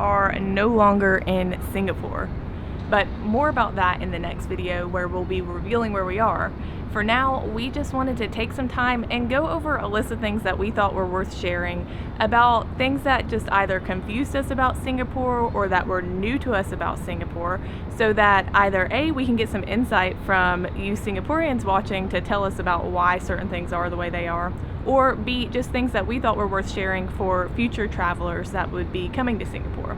are no longer in Singapore. But more about that in the next video, where we'll be revealing where we are. For now, we just wanted to take some time and go over a list of things that we thought were worth sharing about things that just either confused us about Singapore or that were new to us about Singapore, so that either A, we can get some insight from you Singaporeans watching to tell us about why certain things are the way they are, or B, just things that we thought were worth sharing for future travelers that would be coming to Singapore.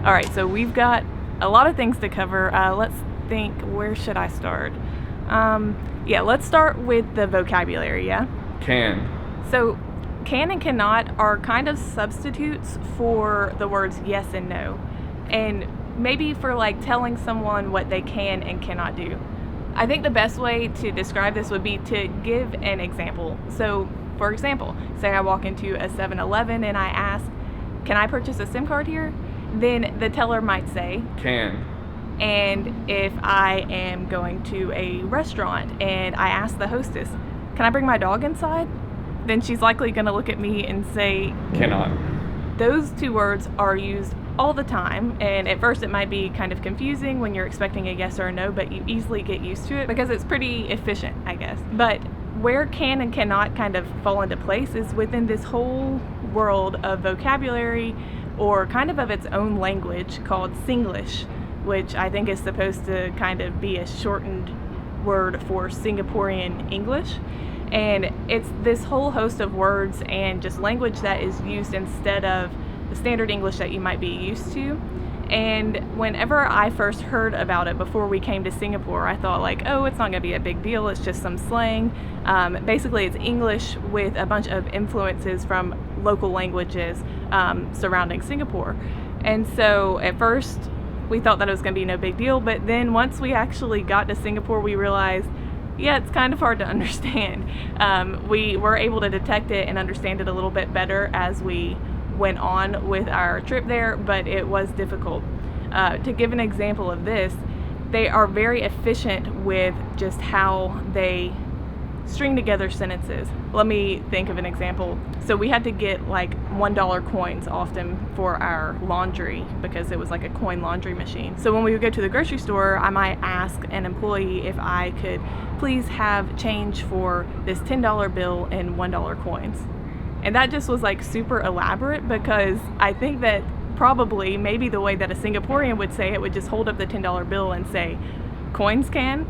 All right, so we've got a lot of things to cover. Let's think, where should I start? Let's start with the vocabulary, yeah? Can. So can and cannot are kind of substitutes for the words yes and no. And maybe for like telling someone what they can and cannot do. I think the best way to describe this would be to give an example. So for example, say I walk into a 7-Eleven and I ask, can I purchase a SIM card here? Then the teller might say, can. And if I am going to a restaurant and I ask the hostess, can I bring my dog inside? Then she's likely going to look at me and say, cannot. Those two words are used all the time, and at first it might be kind of confusing when you're expecting a yes or a no, but you easily get used to it because it's pretty efficient, I guess. But where can and cannot kind of fall into place is within this whole world of vocabulary, or kind of its own language called Singlish, which I think is supposed to kind of be a shortened word for Singaporean English. And it's this whole host of words and just language that is used instead of the standard English that you might be used to. And whenever I first heard about it before we came to Singapore, I thought like, oh, it's not gonna be a big deal, it's just some slang. Basically it's English with a bunch of influences from local languages surrounding Singapore. And so at first we thought that it was gonna be no big deal, but then once we actually got to Singapore, we realized, yeah, it's kind of hard to understand. We were able to detect it and understand it a little bit better as we went on with our trip there, but it was difficult. To give an example of this, they are very efficient with just how they string together sentences. Let me think of an example. So we had to get like $1 coins often for our laundry because it was like a coin laundry machine. So when we would go to the grocery store, I might ask an employee if I could please have change for this $10 bill and $1 coins. And that just was like super elaborate because I think that probably maybe the way that a Singaporean would say it would just hold up the $10 bill and say, coins can?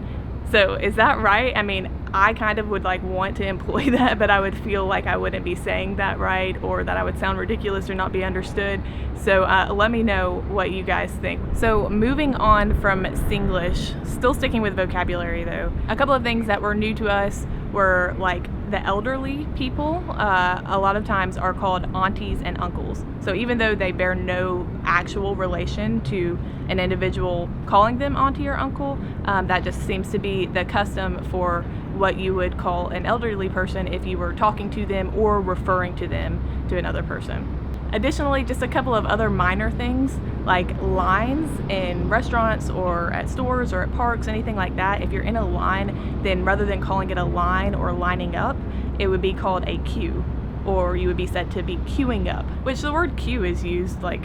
So is that right? I mean, I kind of would like want to employ that, but I would feel like I wouldn't be saying that right, or that I would sound ridiculous or not be understood. So let me know what you guys think. So moving on from Singlish, still sticking with vocabulary though, a couple of things that were new to us were like the elderly people a lot of times are called aunties and uncles. So even though they bear no actual relation to an individual calling them auntie or uncle, that just seems to be the custom for what you would call an elderly person if you were talking to them or referring to them to another person. Additionally, just a couple of other minor things like lines in restaurants or at stores or at parks, anything like that. If you're in a line, then rather than calling it a line or lining up, it would be called a queue, or you would be said to be queuing up, which the word queue is used like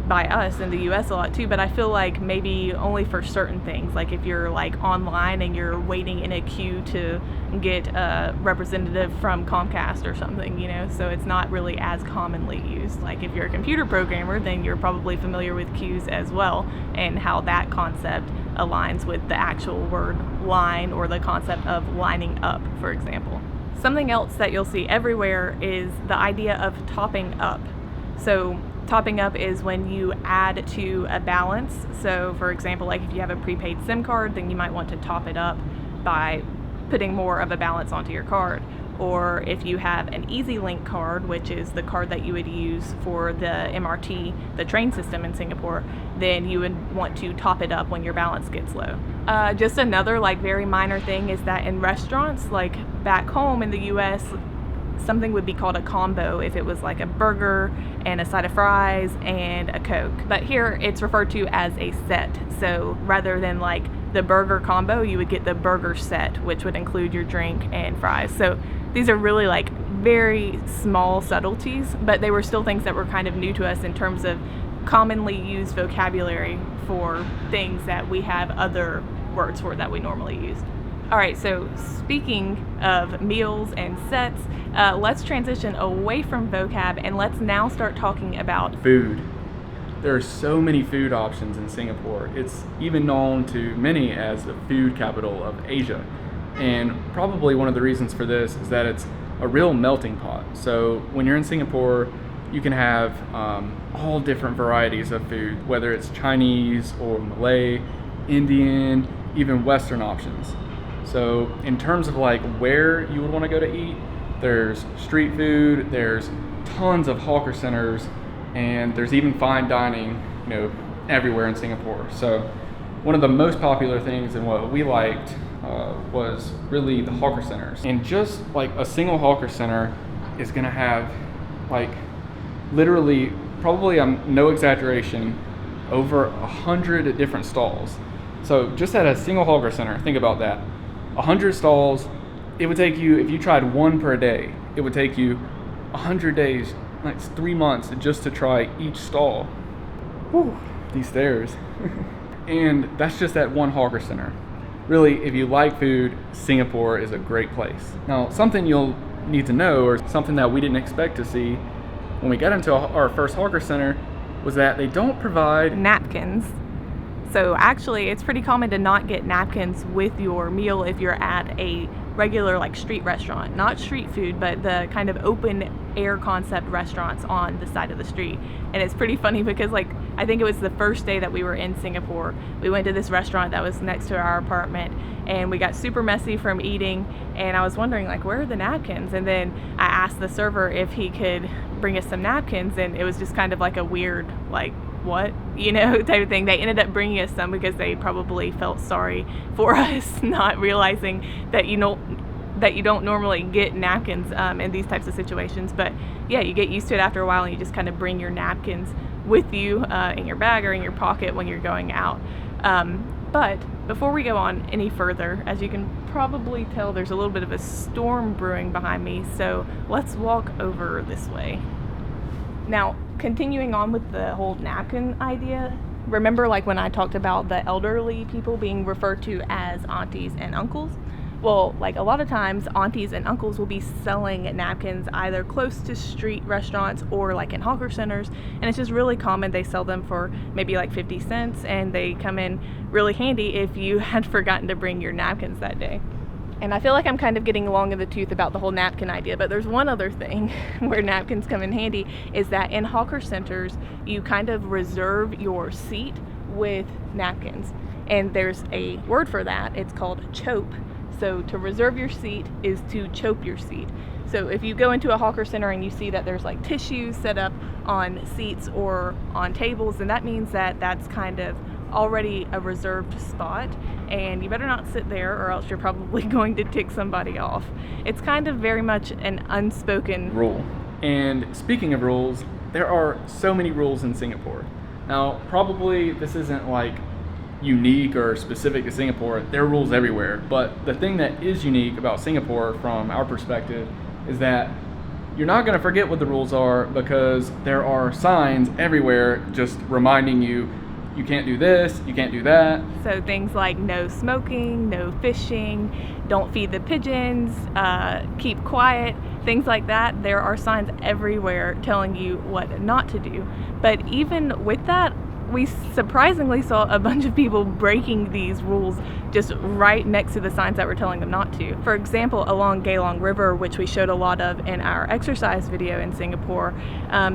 by us in the US a lot too, but I feel like maybe only for certain things, like if you're like online and you're waiting in a queue to get a representative from Comcast or something, you know, so it's not really as commonly used. Like if you're a computer programmer, then you're probably familiar with queues as well and how that concept aligns with the actual word line or the concept of lining up, for example. Something else that you'll see everywhere is the idea of topping up. So topping up is when you add to a balance. So for example, like if you have a prepaid SIM card, then you might want to top it up by putting more of a balance onto your card. Or if you have an EasyLink card, which is the card that you would use for the MRT, the train system in Singapore, then you would want to top it up when your balance gets low. Just another like very minor thing is that in restaurants, like back home in the US, something would be called a combo if it was like a burger and a side of fries and a Coke. But here it's referred to as a set. So rather than like the burger combo, you would get the burger set, which would include your drink and fries. So these are really like very small subtleties, but they were still things that were kind of new to us in terms of commonly used vocabulary for things that we have other words for that we normally use. All right, so speaking of meals and sets, let's transition away from vocab and let's now start talking about food. There are so many food options in Singapore. It's even known to many as the food capital of Asia. And probably one of the reasons for this is that it's a real melting pot. So when you're in Singapore, you can have all different varieties of food, whether it's Chinese or Malay, Indian, even Western options. So in terms of like where you would want to go to eat, there's street food, there's tons of hawker centers, and there's even fine dining, everywhere in Singapore. So one of the most popular things and what we liked was really the hawker centers. And just like a single hawker center is gonna have like literally, probably no exaggeration, over 100 different stalls. So just at a single hawker center, think about that. 100 stalls, it would take you, if you tried one per day, it would take you 100 days, like 3 months just to try each stall. Whew, these stairs. And that's just at one hawker center. Really, if you like food, Singapore is a great place. Now, something you'll need to know, or something that we didn't expect to see when we got into our first hawker center, was that they don't provide napkins. So actually, it's pretty common to not get napkins with your meal if you're at a regular like street restaurant, not street food, but the kind of open air concept restaurants on the side of the street. And it's pretty funny because like I think it was the first day that we were in Singapore, we went to this restaurant that was next to our apartment and we got super messy from eating, and I was wondering like, where are the napkins? And then I asked the server if he could bring us some napkins, and it was just kind of like a weird like, what, type of thing. They ended up bringing us some because they probably felt sorry for us not realizing that you don't normally get napkins in these types of situations. But yeah, you get used to it after a while and you just kind of bring your napkins with you in your bag or in your pocket when you're going out. But before we go on any further, as you can probably tell, there's a little bit of a storm brewing behind me, so let's walk over this way. Now, continuing on with the whole napkin idea, remember like when I talked about the elderly people being referred to as aunties and uncles? Well, like a lot of times aunties and uncles will be selling napkins either close to street restaurants or like in hawker centers, and it's just really common. They sell them for maybe like 50 cents and they come in really handy if you had forgotten to bring your napkins that day. And I feel like I'm kind of getting long in the tooth about the whole napkin idea, but there's one other thing where napkins come in handy, is that in hawker centers, you kind of reserve your seat with napkins. And there's a word for that. It's called chope. So to reserve your seat is to chope your seat. So if you go into a hawker center and you see that there's like tissues set up on seats or on tables, then that means that that's kind of already a reserved spot, and you better not sit there or else you're probably going to tick somebody off. It's kind of very much an unspoken rule. And speaking of rules, there are so many rules in Singapore. Now, probably this isn't like unique or specific to Singapore. There are rules everywhere, but the thing that is unique about Singapore from our perspective is that you're not going to forget what the rules are, because there are signs everywhere just reminding you, you can't do this, you can't do that. So things like no smoking, no fishing, don't feed the pigeons, keep quiet, things like that. There are signs everywhere telling you what not to do. But even with that, we surprisingly saw a bunch of people breaking these rules just right next to the signs that were telling them not to. For example, along Gaelong River, which we showed a lot of in our exercise video in Singapore,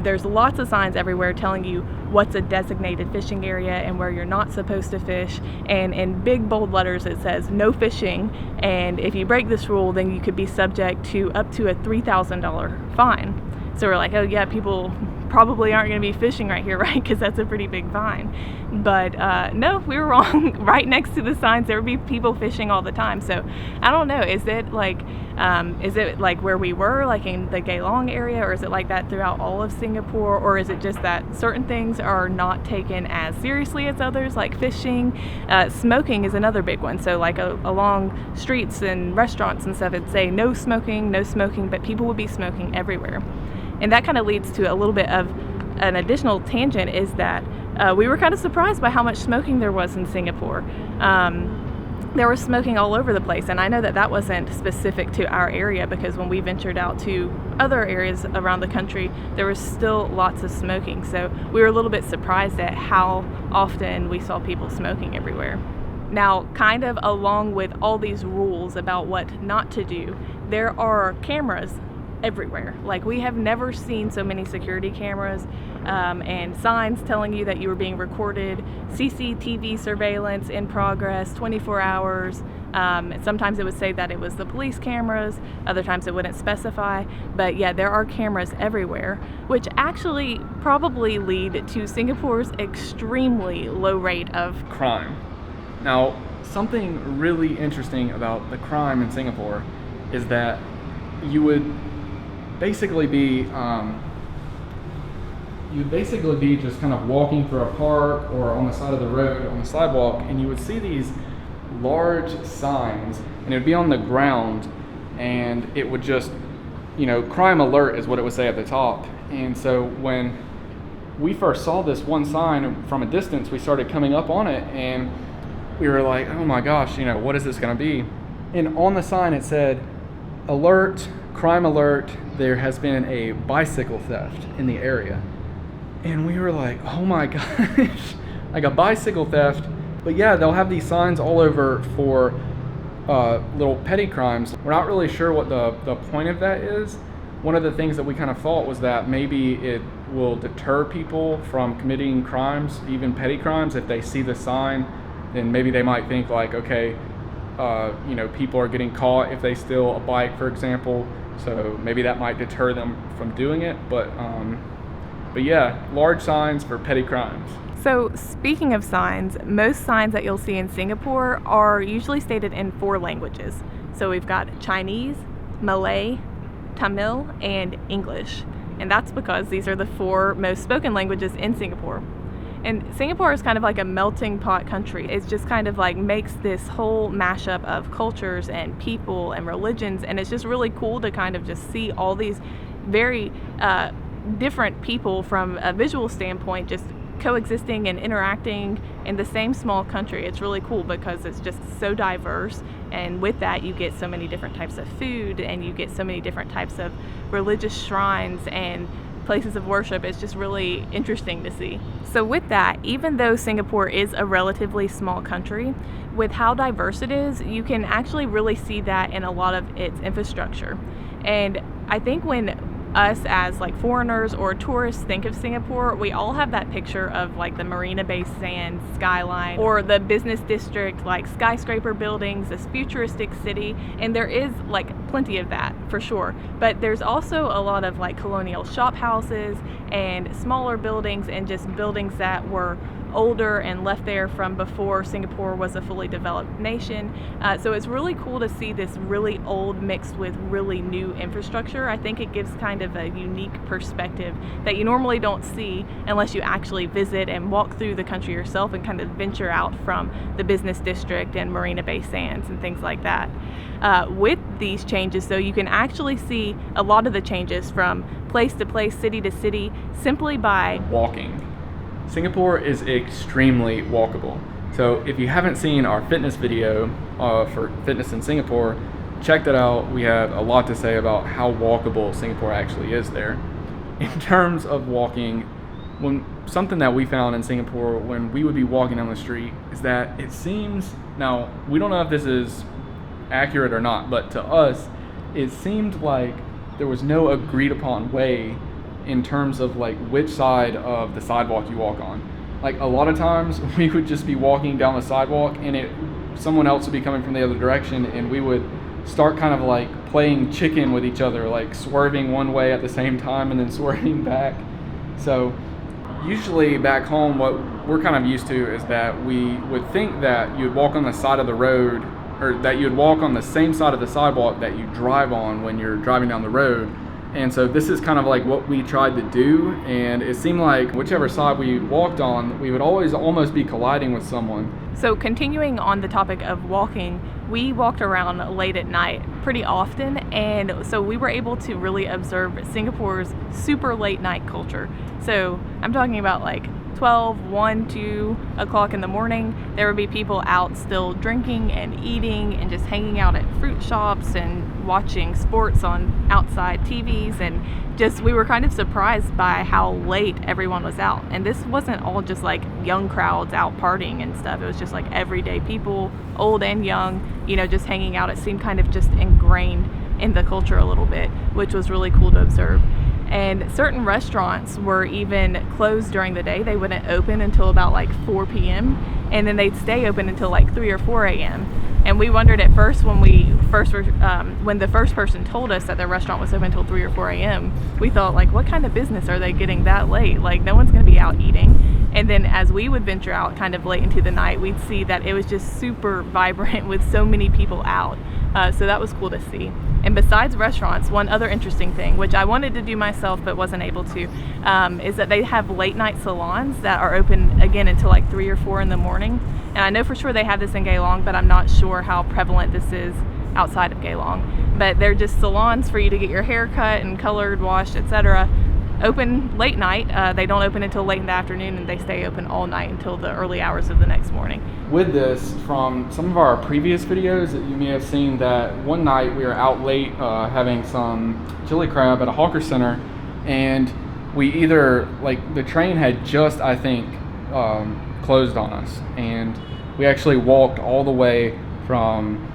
there's lots of signs everywhere telling you what's a designated fishing area and where you're not supposed to fish, and in big bold letters it says no fishing, and if you break this rule then you could be subject to up to a $3,000 fine. So we're like, oh yeah, people probably aren't going to be fishing right here, right? Because that's a pretty big fine. But no, we were wrong. Right next to the signs there would be people fishing all the time. So I don't know, is it like where we were, like in the Gaelong area, or is it like that throughout all of Singapore, or is it just that certain things are not taken as seriously as others, like fishing? Smoking is another big one. So like along streets and restaurants and stuff, it'd say no smoking, but people would be smoking everywhere. And that kind of leads to a little bit of an additional tangent, is that we were kind of surprised by how much smoking there was in Singapore. There was smoking all over the place, and I know that that wasn't specific to our area, because when we ventured out to other areas around the country, there was still lots of smoking. So we were a little bit surprised at how often we saw people smoking everywhere. Now, kind of along with all these rules about what not to do, there are cameras everywhere. Like, we have never seen so many security cameras and signs telling you that you were being recorded, CCTV surveillance in progress 24 hours. Sometimes it would say that it was the police cameras, other times it wouldn't specify, but yeah, there are cameras everywhere, which actually probably lead to Singapore's extremely low rate of crime. Now, something really interesting about the crime in Singapore is that you would basically be just kind of walking through a park or on the side of the road on the sidewalk, and you would see these large signs, and it would be on the ground, and it would just, crime alert is what it would say at the top. And so when we first saw this one sign from a distance, we started coming up on it, and we were like, oh my gosh, what is this going to be? And on the sign it said, alert, crime alert, there has been a bicycle theft in the area. And we were like, oh my gosh, like a bicycle theft. But yeah, they'll have these signs all over for little petty crimes. We're not really sure what the point of that is. One of the things that we kind of thought was that maybe it will deter people from committing crimes, even petty crimes. If they see the sign, then maybe they might think like, okay, people are getting caught if they steal a bike, for example. So maybe that might deter them from doing it. But yeah, large signs for petty crimes. So speaking of signs, most signs that you'll see in Singapore are usually stated in 4 languages. So we've got Chinese, Malay, Tamil, and English. And that's because these are the 4 most spoken languages in Singapore. And Singapore is kind of like a melting pot country. It's just kind of like makes this whole mashup of cultures and people and religions, and it's just really cool to kind of just see all these very different people from a visual standpoint just coexisting and interacting in the same small country. It's really cool because it's just so diverse, and with that you get so many different types of food, and you get so many different types of religious shrines and places of worship. It's just really interesting to see. So with that, even though Singapore is a relatively small country, with how diverse it is, you can actually really see that in a lot of its infrastructure. And I think when us as like foreigners or tourists think of Singapore, we all have that picture of like the Marina Bay Sands skyline or the business district, like skyscraper buildings, this futuristic city, and there is like plenty of that for sure. But there's also a lot of like colonial shop houses and smaller buildings, and just buildings that were older and left there from before Singapore was a fully developed nation. So it's really cool to see this really old mixed with really new infrastructure. I think it gives kind of a unique perspective that you normally don't see unless you actually visit and walk through the country yourself and kind of venture out from the business district and Marina Bay Sands and things like that. With these changes, though, you can actually see a lot of the changes from place to place, city to city, simply by walking. Singapore is extremely walkable. So if you haven't seen our fitness video for fitness in Singapore, check that out. We have a lot to say about how walkable Singapore actually is there. In terms of walking, something that we found in Singapore when we would be walking down the street is that it seems, now we don't know if this is accurate or not, but to us it seemed like there was no agreed upon way in terms of like which side of the sidewalk you walk on. Like a lot of times we would just be walking down the sidewalk and someone else would be coming from the other direction, and we would start kind of like playing chicken with each other, like swerving one way at the same time and then swerving back. So usually back home, what we're kind of used to is that we would think that you'd walk on the side of the road, or that you'd walk on the same side of the sidewalk that you drive on when you're driving down the road. And so this is kind of like what we tried to do, and it seemed like whichever side we walked on, we would always almost be colliding with someone. So continuing on the topic of walking, we walked around late at night pretty often, and so we were able to really observe Singapore's super late night culture. So I'm talking about like 12, 1, 2 o'clock in the morning, there would be people out still drinking and eating and just hanging out at fruit shops and watching sports on outside TVs, and just we were kind of surprised by how late everyone was out. And this wasn't all just like young crowds out partying and stuff. It was just like everyday people, old and young, just hanging out. It seemed kind of just ingrained in the culture a little bit, which was really cool to observe. And certain restaurants were even closed during the day. They wouldn't open until about like 4 p.m. and then they'd stay open until like 3 or 4 a.m. And we wondered at first when the first person told us that their restaurant was open until 3 or 4 a.m., we thought like, what kind of business are they getting that late? Like no one's going to be out eating. And then as we would venture out kind of late into the night, we'd see that it was just super vibrant with so many people out. So that was cool to see. And besides restaurants, one other interesting thing, which I wanted to do myself but wasn't able to, is that they have late night salons that are open again until like 3 or 4 in the morning. And I know for sure they have this in Geelong, but I'm not sure how prevalent this is outside of Geelong. But they're just salons for you to get your hair cut and colored, washed, etc. Open late night. They don't open until late in the afternoon, and they stay open all night until the early hours of the next morning. With this, from some of our previous videos, you may have seen that one night we were out late having some chili crab at a hawker center, and we either, like, the train had just, I think, closed on us, and we actually walked all the way from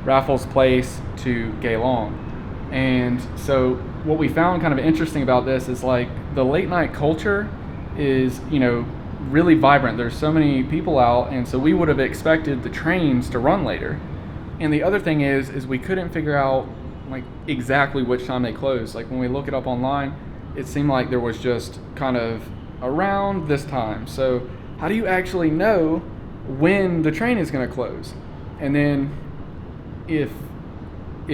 Raffles Place to Geelong. And so what we found kind of interesting about this is like the late night culture is, really vibrant. There's so many people out, and so we would have expected the trains to run later. And the other thing is we couldn't figure out like exactly which time they closed. Like when we look it up online, it seemed like there was just kind of around this time. So how do you actually know when the train is going to close? And then if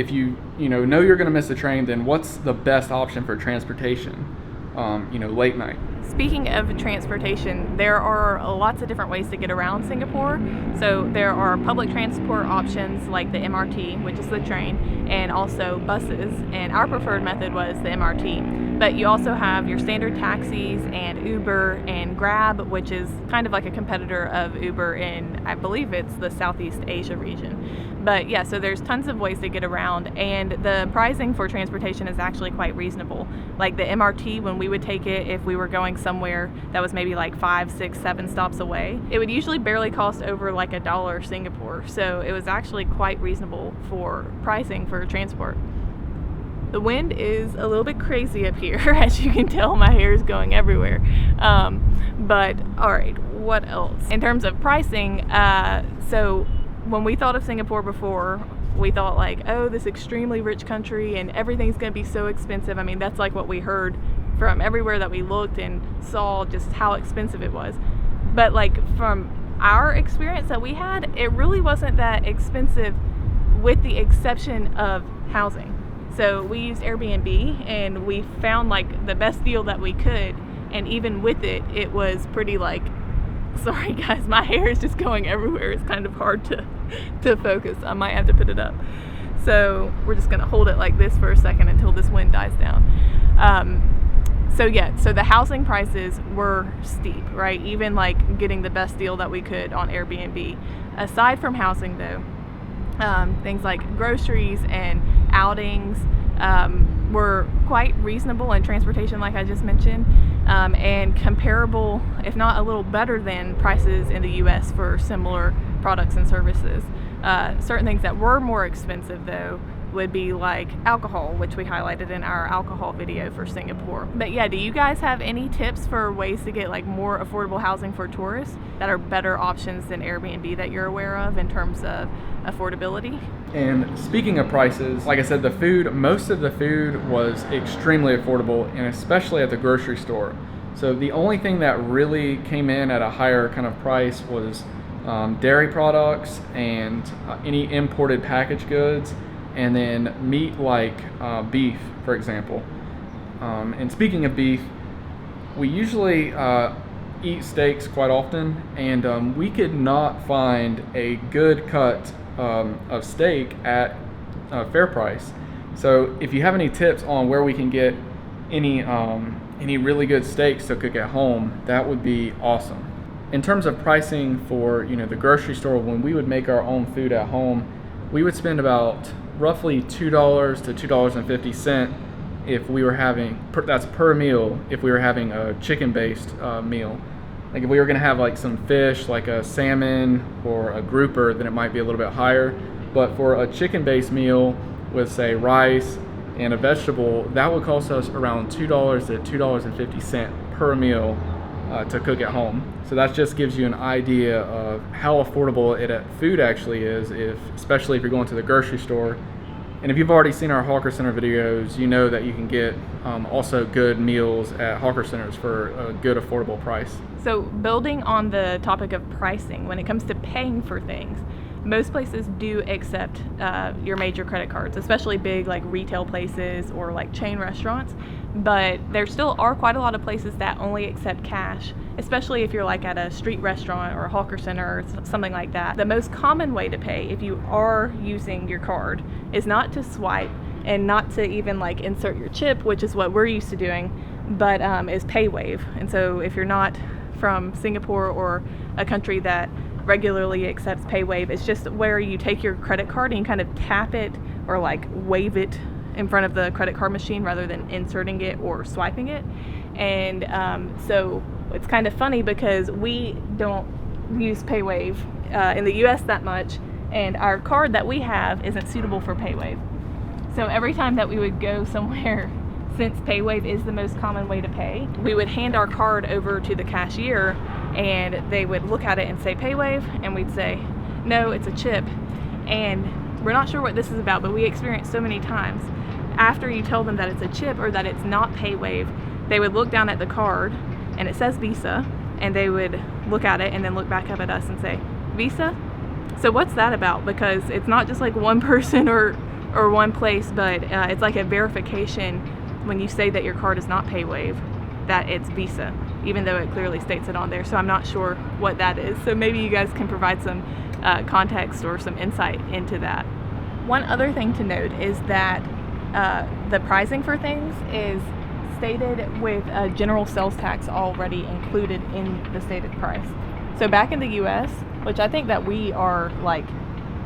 you know you're going to miss the train, then what's the best option for transportation late night? Speaking of transportation, there are lots of different ways to get around Singapore. So there are public transport options like the MRT, which is the train, and also buses. And our preferred method was the MRT. But you also have your standard taxis and Uber and Grab, which is kind of like a competitor of Uber in, I believe it's the Southeast Asia region. But yeah, so there's tons of ways to get around, and the pricing for transportation is actually quite reasonable. Like the MRT, when we would take it, if we were going somewhere that was maybe like 5, 6, 7 stops away, it would usually barely cost over like $1 Singapore. So it was actually quite reasonable for pricing for transport. The wind is a little bit crazy up here. As you can tell, my hair is going everywhere. But all right, what else? In terms of pricing, so when we thought of Singapore before, we thought like, oh, this extremely rich country and everything's going to be so expensive. I mean, that's like what we heard from everywhere that we looked and saw, just how expensive it was. But like from our experience that we had, it really wasn't that expensive with the exception of housing. So we used Airbnb and we found like the best deal that we could, and even with it, it was pretty like, sorry guys, my hair is just going everywhere. It's kind of hard to focus. I might have to put it up. So we're just gonna hold it like this for a second until this wind dies down. So the housing prices were steep, right? Even like getting the best deal that we could on Airbnb. Aside from housing though, things like groceries and outings were quite reasonable, and transportation, like I just mentioned. and comparable, if not a little better than, prices in the US for similar products and services. Certain things that were more expensive though would be like alcohol, which we highlighted in our alcohol video for Singapore. But yeah, do you guys have any tips for ways to get like more affordable housing for tourists that are better options than Airbnb that you're aware of in terms of affordability? And speaking of prices, like I said, most of the food was extremely affordable, and especially at the grocery store. So the only thing that really came in at a higher kind of price was dairy products and any imported packaged goods, and then meat like beef, for example. And speaking of beef, we usually eat steaks quite often, and we could not find a good cut of steak at a fair price. So if you have any tips on where we can get any really good steaks to cook at home, that would be awesome. In terms of pricing for the grocery store, when we would make our own food at home, we would spend about roughly $2 to $2.50 if we were having, that's per meal, if we were having a chicken-based meal. Like if we were gonna have like some fish, like a salmon or a grouper, then it might be a little bit higher. But for a chicken-based meal with say rice and a vegetable, that would cost us around $2 to $2.50 per meal to cook at home. So that just gives you an idea of how affordable food actually is, especially if you're going to the grocery store. And if you've already seen our hawker center videos, you know that you can get also good meals at hawker centers for a good affordable price. So building on the topic of pricing, when it comes to paying for things, most places do accept your major credit cards, especially big like retail places or like chain restaurants. But there still are quite a lot of places that only accept cash, especially if you're like at a street restaurant or a hawker center or something like that. The most common way to pay if you are using your card is not to swipe and not to even like insert your chip, which is what we're used to doing, but is pay wave. And so if you're not from Singapore or a country that regularly accepts pay wave, it's just where you take your credit card and you kind of tap it or like wave it in front of the credit card machine rather than inserting it or swiping it. And so it's kind of funny because we don't use pay wave in the US that much, and our card that we have isn't suitable for pay wave. So every time that we would go somewhere, since pay wave is the most common way to pay, we would hand our card over to the cashier and they would look at it and say pay wave, and we'd say no, it's a chip. And we're not sure what this is about, but we experienced so many times after you tell them that it's a chip or that it's not pay wave, they would look down at the card and it says Visa, and they would look at it and then look back up at us and say Visa. So what's that about? Because it's not just like one person or one place, but it's like a verification when you say that your card is not pay wave that it's Visa, even though it clearly states it on there. So I'm not sure what that is. So maybe you guys can provide some context or some insight into that. One other thing to note is that the pricing for things is stated with a general sales tax already included in the stated price. So back in the US, which I think that we are like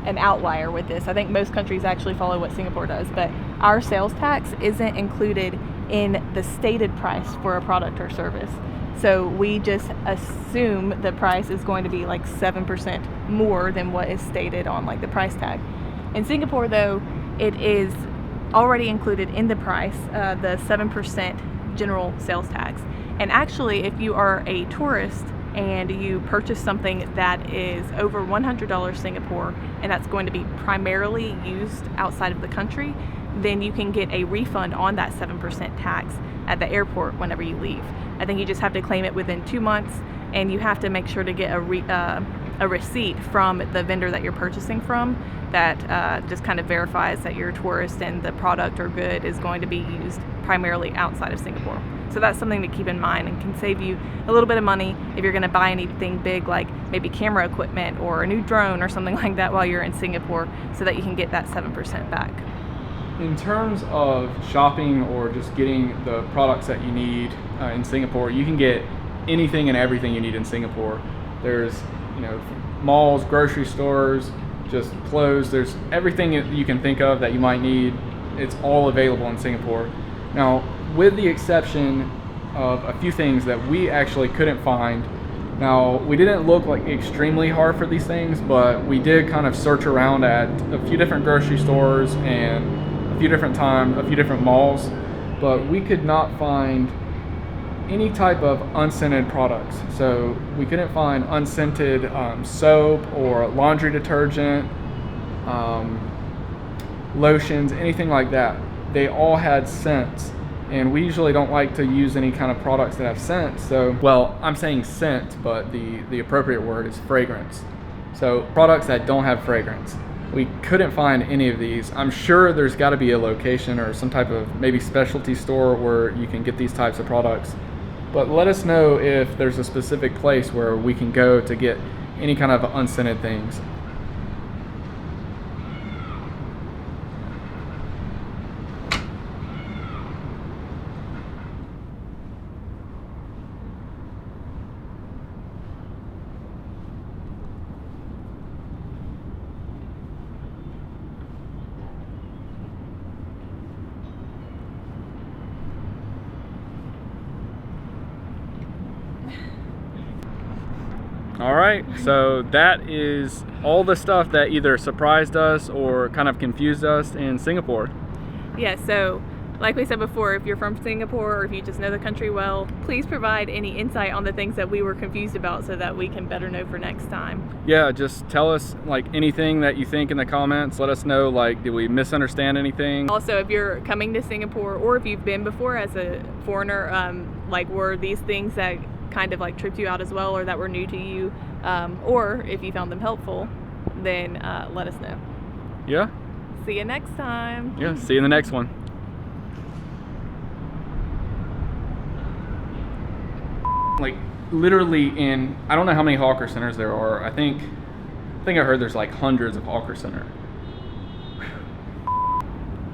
an outlier with this, I think most countries actually follow what Singapore does, but our sales tax isn't included in the stated price for a product or service. So we just assume the price is going to be like 7% more than what is stated on like the price tag. In Singapore though, it is already included in the price, the 7% general sales tax. And actually, if you are a tourist and you purchase something that is over $100 Singapore, and that's going to be primarily used outside of the country, then you can get a refund on that 7% tax at the airport whenever you leave. I think you just have to claim it within 2 months, and you have to make sure to get a receipt from the vendor that you're purchasing from that just kind of verifies that you're a tourist and the product or good is going to be used primarily outside of Singapore. So that's something to keep in mind and can save you a little bit of money if you're going to buy anything big like maybe camera equipment or a new drone or something like that while you're in Singapore, so that you can get that 7% back. In terms of shopping or just getting the products that you need in Singapore, you can get anything and everything you need in Singapore. There's malls, grocery stores, just clothes. There's everything that you can think of that you might need. It's all available in Singapore. Now, with the exception of a few things that we actually couldn't find. Now, we didn't look like extremely hard for these things, but we did kind of search around at a few different grocery stores and a few different malls, but we could not find any type of unscented products. So we couldn't find unscented soap or laundry detergent, lotions, anything like that. They all had scents, and we usually don't like to use any kind of products that have scent. So, well, I'm saying scent, but the appropriate word is fragrance. So products that don't have fragrance. We couldn't find any of these. I'm sure there's got to be a location or some type of maybe specialty store where you can get these types of products. But let us know if there's a specific place where we can go to get any kind of unscented things. All right, so that is all the stuff that either surprised us or kind of confused us in Singapore. Yeah, so like we said before, if you're from Singapore or if you just know the country well, please provide any insight on the things that we were confused about so that we can better know for next time. Yeah, just tell us like anything that you think in the comments. Let us know, like, did we misunderstand anything? Also, if you're coming to Singapore or if you've been before as a foreigner, like were these things that kind of like tripped you out as well or that were new to you, or if you found them helpful, then let us know. Yeah. See you next time. Yeah, see you in the next one. Like literally in, I don't know how many hawker centers there are. I think I heard there's like hundreds of hawker centers.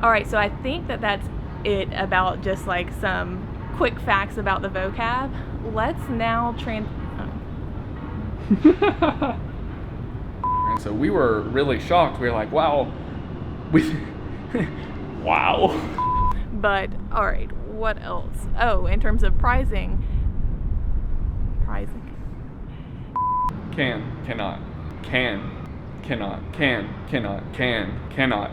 All right, so I think that's it about just like some quick facts about the vocab. Let's now And so we were really shocked. We were like, wow. Wow. But all right, what else? Oh, in terms of pricing. Can, cannot, can, cannot, can, cannot, can, cannot.